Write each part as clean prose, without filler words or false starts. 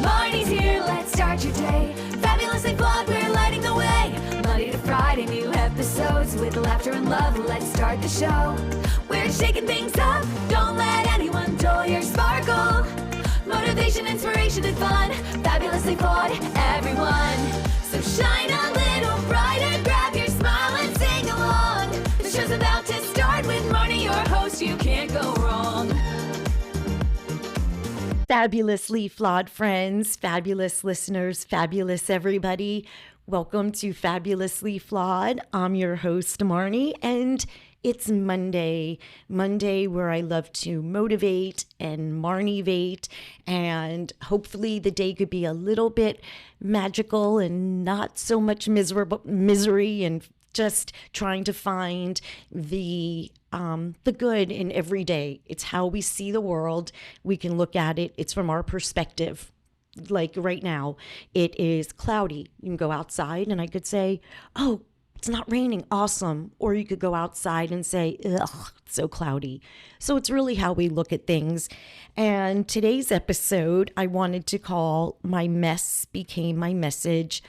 Marnie's here, let's start your day. Fabulously flawed, we're lighting the way. Monday to Friday, new episodes with laughter and love. Let's start the show. We're shaking things up. Don't let anyone dull your sparkle. Motivation, inspiration, and fun. Fabulously flawed, everyone. So shine a little brighter. Grab your smile and sing along. The show's about to start with Marni, your host. You can't go wrong. Fabulously flawed friends, fabulous listeners, fabulous everybody. Welcome to Fabulously Flawed. I'm your host, Marni, and it's Monday where I love to motivate and Marnivate, and hopefully the day could be a little bit magical and not so much misery and just trying to find the good in every day. It's how we see the world. We can look at it. It's from our perspective. Like right now, it is cloudy. You can go outside and I could say, oh, it's not raining. Awesome. Or you could go outside and say, ugh, it's so cloudy. So it's really how we look at things. And today's episode, I wanted to call My Mess Became My Message,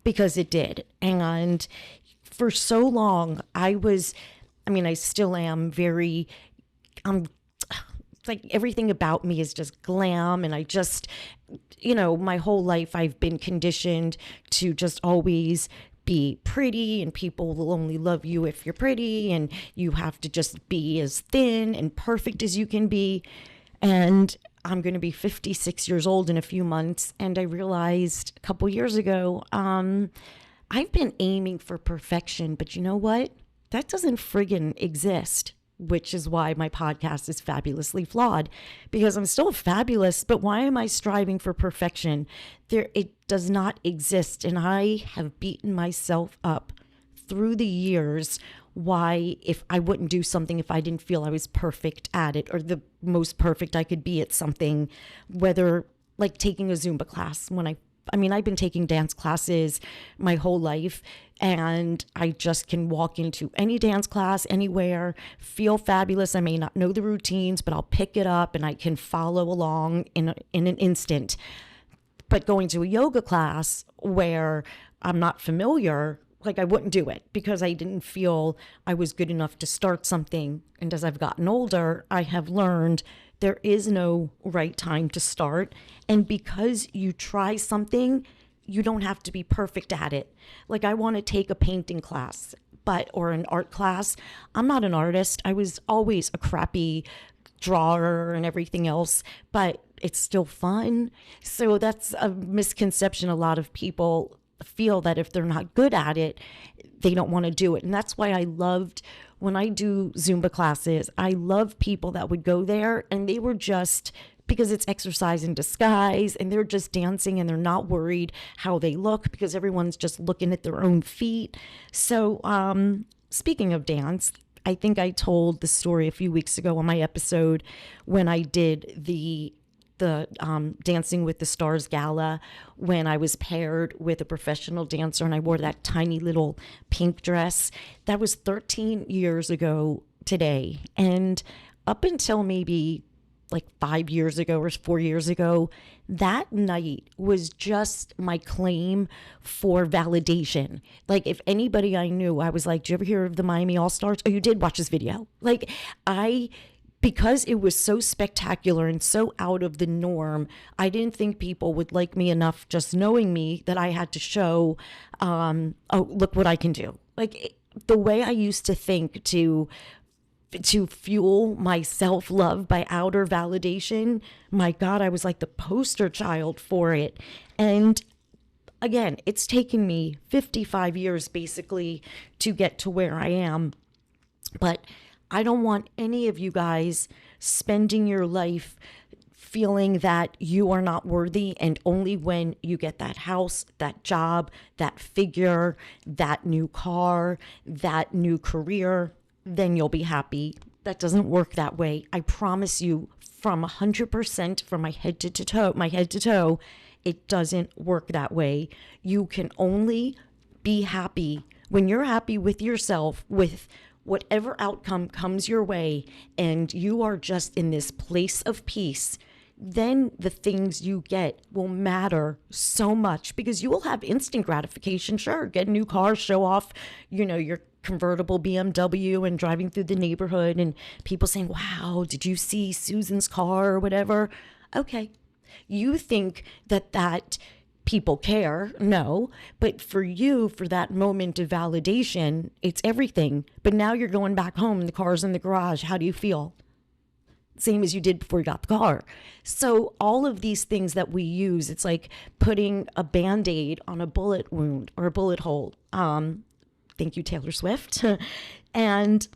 because it did. And for so long, I still am very, it's like everything about me is just glam. And I just, my whole life I've been conditioned to just always be pretty, and people will only love you if you're pretty, and you have to just be as thin and perfect as you can be. And I'm going to be 56 years old in a few months. And I realized a couple years ago, I've been aiming for perfection, but you know what? That doesn't friggin' exist, which is why my podcast is Fabulously Flawed, because I'm still fabulous, but why am I striving for perfection? It does not exist, and I have beaten myself up through the years why if I wouldn't do something if I didn't feel I was perfect at it, or the most perfect I could be at something, whether like taking a Zumba class. I've been taking dance classes my whole life, and I just can walk into any dance class anywhere, feel fabulous. I may not know the routines, but I'll pick it up and I can follow along in an instant. But going to a yoga class where I'm not familiar, like I wouldn't do it because I didn't feel I was good enough to start something. And as I've gotten older, I have learned there is no right time to start. And because you try something, you don't have to be perfect at it. Like I want to take a painting class, or an art class. I'm not an artist. I was always a crappy drawer and everything else, but it's still fun. So that's a misconception. A lot of people feel that if they're not good at it, they don't want to do it. And that's why I loved when I do Zumba classes, I love people that would go there and they were just, because it's exercise in disguise, and they're just dancing and they're not worried how they look because everyone's just looking at their own feet. So speaking of dance, I think I told the story a few weeks ago on my episode when I did the Dancing with the Stars gala, when I was paired with a professional dancer and I wore that tiny little pink dress. That was 13 years ago today. And up until maybe like 5 years ago or 4 years ago, that night was just my claim for validation. Like if anybody I knew, I was like, "Did you ever hear of the Miami All-Stars? Oh, you did? Watch this video." Because it was so spectacular and so out of the norm, I didn't think people would like me enough just knowing me that I had to show, oh, look what I can do. Like the way I used to think to fuel my self-love by outer validation, my God, I was like the poster child for it. And again, it's taken me 55 years basically to get to where I am. But I don't want any of you guys spending your life feeling that you are not worthy, and only when you get that house, that job, that figure, that new car, that new career, then you'll be happy. That doesn't work that way. I promise you, from 100%, from my head to toe, it doesn't work that way. You can only be happy when you're happy with yourself, with whatever outcome comes your way, and you are just in this place of peace. then the things you get will matter so much, because you will have instant gratification. Sure, get a new car, show off, your convertible BMW and driving through the neighborhood and people saying, wow, did you see Susan's car or whatever? Okay. You think that people care. No, but for you, for that moment of validation, it's everything. But now you're going back home and the car's in the garage. How do you feel? Same as you did before you got the car. So all of these things that we use, it's like putting a Band-Aid on a bullet wound or a bullet hole. Thank you, Taylor Swift. And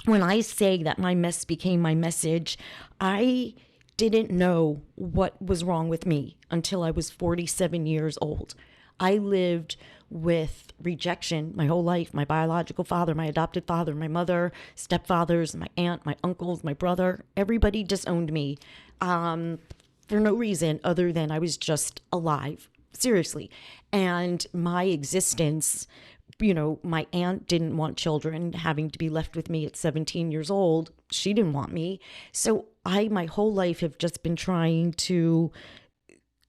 when I say that my mess became my message, I didn't know what was wrong with me until I was 47 years old. I lived with rejection my whole life. My biological father, my adopted father, my mother, stepfathers, my aunt, my uncles, my brother, everybody disowned me for no reason other than I was just alive. Seriously. And my existence, my aunt didn't want children, having to be left with me at 17 years old. She didn't want me. So my whole life have just been trying to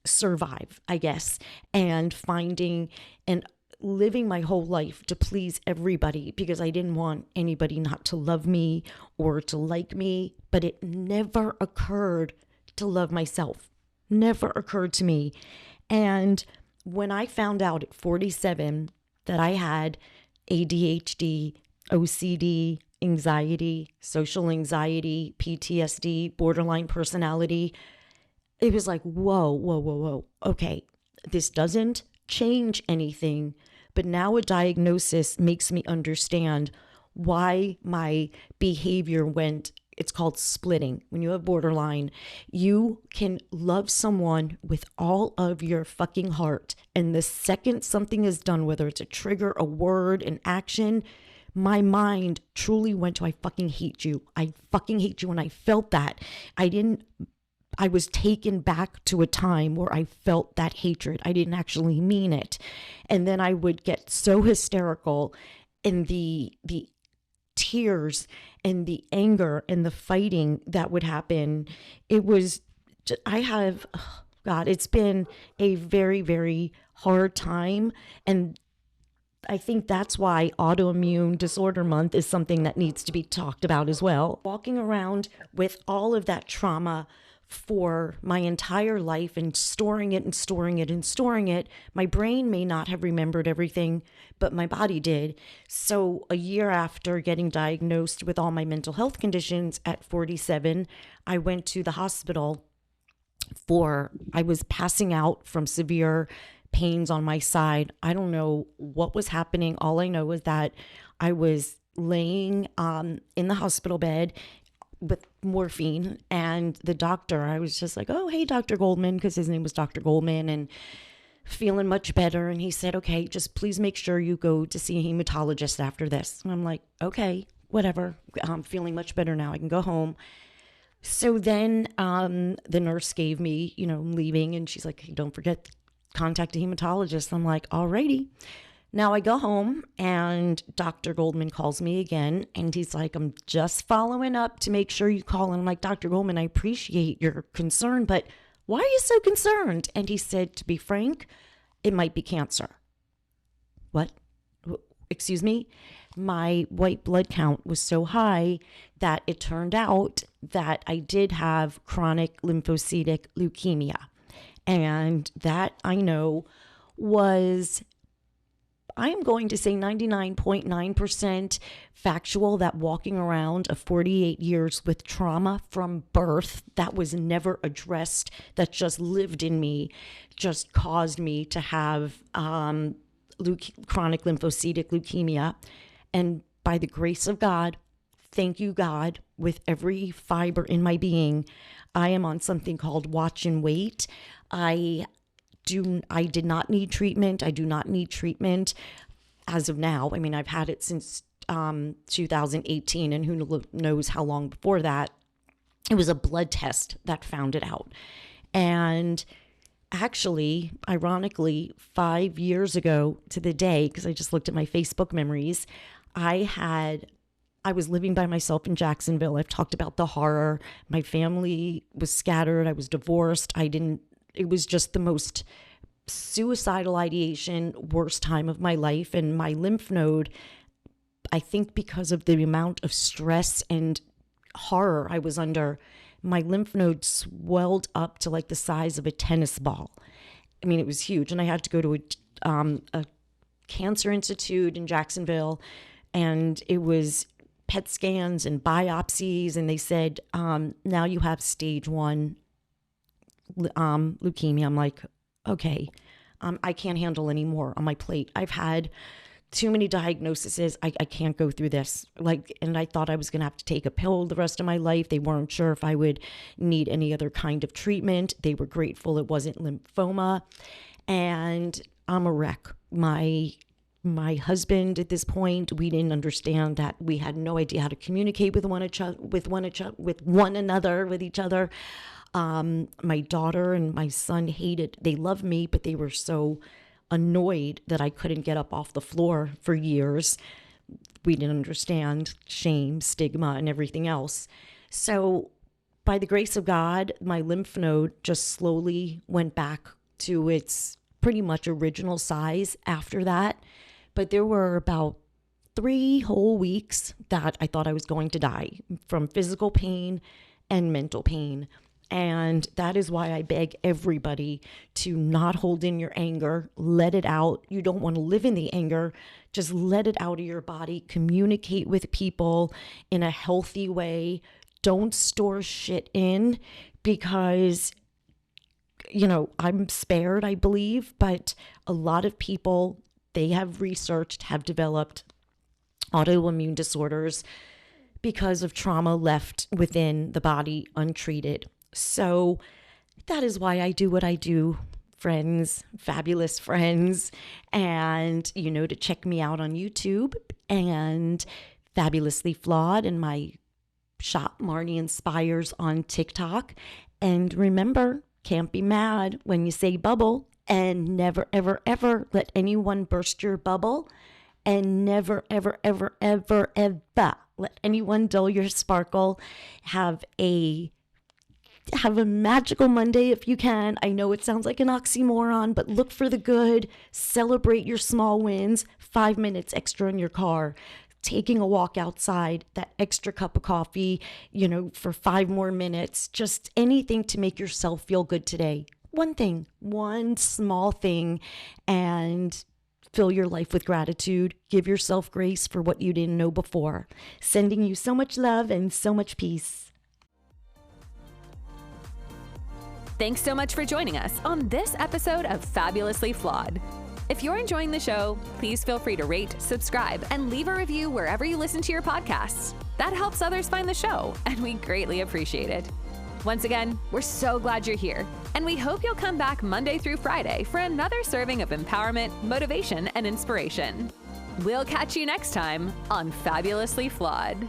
survive, I guess, and finding and living my whole life to please everybody, because I didn't want anybody not to love me or to like me. But it never occurred to love myself. Never occurred to me. And when I found out at 47 that I had ADHD, OCD, anxiety, social anxiety, PTSD, borderline personality, it was like, whoa. Okay, this doesn't change anything, but now a diagnosis makes me understand why my behavior went. It's called splitting. When you have borderline, you can love someone with all of your fucking heart, and the second something is done, whether it's a trigger, a word, an action, my mind truly went to, I fucking hate you. I fucking hate you. And I felt that. I was taken back to a time where I felt that hatred. I didn't actually mean it. And then I would get so hysterical, and the tears and the anger and the fighting that would happen. It was, it's been a very, very hard time. And I think that's why autoimmune disorder month is something that needs to be talked about as well. Walking around with all of that trauma for my entire life and storing it, my brain may not have remembered everything, but my body did. So a year after getting diagnosed with all my mental health conditions at 47, I went to the hospital I was passing out from severe pains on my side. I don't know what was happening. All I know is that I was laying in the hospital bed with morphine, and the doctor, I was just like, oh, hey, Dr. Goldman, because his name was Dr. Goldman, and feeling much better. And he said, okay, just please make sure you go to see a hematologist after this. And I'm like, okay, whatever. I'm feeling much better now. I can go home. So then the nurse gave me, leaving, and she's like, hey, don't forget, contact a hematologist. I'm like, alrighty. Now I go home, and Dr. Goldman calls me again, and he's like, I'm just following up to make sure you call. And I'm like, Dr. Goldman, I appreciate your concern, but why are you so concerned? And he said, to be frank, it might be cancer. What? Excuse me? My white blood count was so high that it turned out that I did have chronic lymphocytic leukemia. And that, I know, was, I am going to say 99.9% factual, that walking around of 48 years with trauma from birth that was never addressed, that just lived in me, just caused me to have chronic lymphocytic leukemia. And by the grace of God, thank you, God, with every fiber in my being, I am on something called watch and wait. I did not need treatment. I do not need treatment as of now. I mean, I've had it since 2018, and who knows how long before that. It was a blood test that found it out. And actually, ironically, 5 years ago to the day, because I just looked at my Facebook memories, I had I was living by myself in Jacksonville. I've talked about the horror. My family was scattered. I was divorced. It was just the most suicidal ideation, worst time of my life. And my lymph node, I think because of the amount of stress and horror I was under, my lymph node swelled up to like the size of a tennis ball. I mean, it was huge. And I had to go to a cancer institute in Jacksonville, and it was PET scans and biopsies. And they said, now you have stage 1 leukemia. I'm like, okay, I can't handle any more on my plate. I've had too many diagnoses. I can't go through this. And I thought I was going to have to take a pill the rest of my life. They weren't sure if I would need any other kind of treatment. They were grateful it wasn't lymphoma. And I'm a wreck. My husband at this point, we didn't understand that. We had no idea how to communicate with one another, with each other. My daughter and my son they loved me, but they were so annoyed that I couldn't get up off the floor for years. We didn't understand shame, stigma, and everything else. So by the grace of God, my lymph node just slowly went back to its pretty much original size after that. But there were about 3 whole weeks that I thought I was going to die from physical pain and mental pain. And that is why I beg everybody to not hold in your anger, let it out. You don't want to live in the anger. Just let it out of your body. Communicate with people in a healthy way. Don't store shit in, because, I'm spared, I believe, but a lot of people, they have developed autoimmune disorders because of trauma left within the body untreated. So that is why I do what I do, friends, fabulous friends. And, to check me out on YouTube and Fabulously Flawed, and my shop Marni Inspires on TikTok. And remember, can't be mad when you say bubble, and never, ever, ever let anyone burst your bubble, and never, ever, ever, ever, ever let anyone dull your sparkle. Have a magical Monday if you can. I know it sounds like an oxymoron, but look for the good. Celebrate your small wins. 5 minutes extra in your car. Taking a walk outside, that extra cup of coffee, for 5 more minutes. Just anything to make yourself feel good today. One thing, one small thing, and fill your life with gratitude. Give yourself grace for what you didn't know before. Sending you so much love and so much peace. Thanks so much for joining us on this episode of Fabulously Flawed. If you're enjoying the show, please feel free to rate, subscribe, and leave a review wherever you listen to your podcasts. That helps others find the show, and we greatly appreciate it. Once again, we're so glad you're here, and we hope you'll come back Monday through Friday for another serving of empowerment, motivation, and inspiration. We'll catch you next time on Fabulously Flawed.